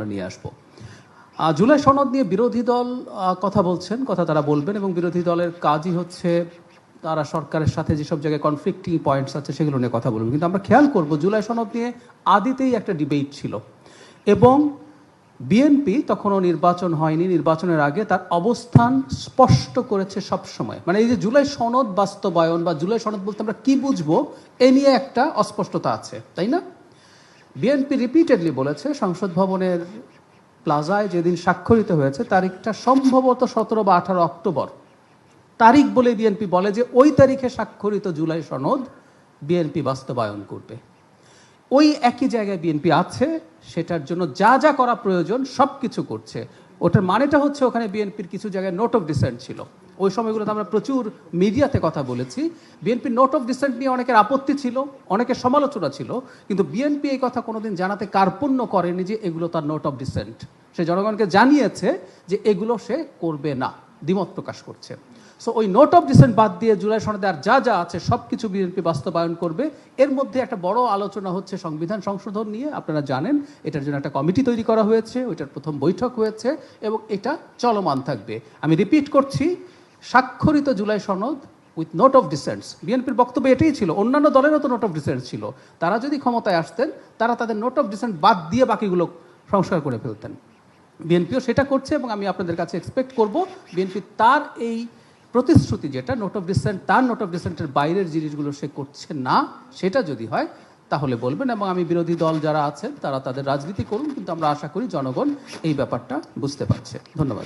আমরা নিয়ে আসবো। জুলাই সনদ নিয়ে বিরোধী দল কথা বলছেন, কথা তারা বলবেন, এবং বিরোধী দলের কাজই হচ্ছে তারা সরকারের সাথে যেসব জায়গায় কনফ্লিক্টিং পয়েন্টস আছে সেগুলো নিয়ে কথা বলবেন। কিন্তু আমরা খেয়াল করব জুলাই সনদ নিয়ে আদিতেই একটা ডিবেট ছিল, এবং বিএনপি তখনও নির্বাচন হয়নি, নির্বাচনের আগে তার অবস্থান স্পষ্ট করেছে সবসময়। মানে এই যে জুলাই সনদ বাস্তবায়ন বা জুলাই সনদ বলতে আমরা কি বুঝবো এ নিয়ে একটা অস্পষ্টতা আছে, তাই না? বিএনপি রিপিটেডলি বলেছে সংসদ ভবনের প্লাজায় যেদিন স্বাক্ষরিত হয়েছে তারিখটা সম্ভবত 17 বা 18 অক্টোবর তারিখ বলে বিএনপি বলে যে ওই তারিখে স্বাক্ষরিত জুলাই সনদ বিএনপি বাস্তবায়ন করবে। ওই একই জায়গায় বিএনপি আছে, সেটার জন্য যা যা করা প্রয়োজন সব কিছু করছে। ওটার মানেটা হচ্ছে ওখানে বিএনপির কিছু জায়গায় নোট অফ ডিসেন্ট ছিল। ওই সময়গুলোতে আমরা প্রচুর মিডিয়াতে কথা বলেছি, বিএনপির নোট অফ ডিসেন্ট নিয়ে অনেকের আপত্তি ছিল, অনেকের সমালোচনা ছিল, কিন্তু বিএনপি এই কথা কোনোদিন জানাতে কার্পণ্য করেনি যে এগুলো তার নোট অফ ডিসেন্ট। সে জনগণকে জানিয়েছে যে এগুলো সে করবে না, দ্বিমত প্রকাশ করছে। সো ওই নোট অফ ডিসেন্ট বাদ দিয়ে জুলাই সনদে আর যা যা আছে সব কিছু বিএনপি বাস্তবায়ন করবে। এর মধ্যে একটা বড় আলোচনা হচ্ছে সংবিধান সংশোধন নিয়ে। আপনারা জানেন এটার জন্য একটা কমিটি তৈরি করা হয়েছে, ওইটার প্রথম বৈঠক হয়েছে এবং এটা চলমান থাকবে। আমি রিপিট করছি, স্বাক্ষরিত জুলাই সনদ উইথ নোট অফ ডিসেন্টস। বিএনপির বক্তব্য এটাই ছিল, অন্যান্য দলেরও তো নোট অফ ডিসেন্ট ছিল, তারা যদি ক্ষমতায় আসতেন তারা তাদের নোট অফ ডিসেন্ট বাদ দিয়ে বাকিগুলো সংস্কার করে ফেলতেন। বিএনপিও সেটা করছে এবং আমি আপনাদের কাছে এক্সপেক্ট করব বিএনপি তার এই প্রতিশ্রুতি যেটা নোট অফ ডিসেন্ট, তার নোট অফ ডিসেন্টের বাইরের জিনিসগুলো সে করছে না, সেটা যদি হয় তাহলে বলবেন। এবং আমি বিরোধী দল যারা আছেন তারা তাদের রাজনীতি করুন, কিন্তু আমরা আশা করি জনগণ এই ব্যাপারটা বুঝতে পারছে। ধন্যবাদ।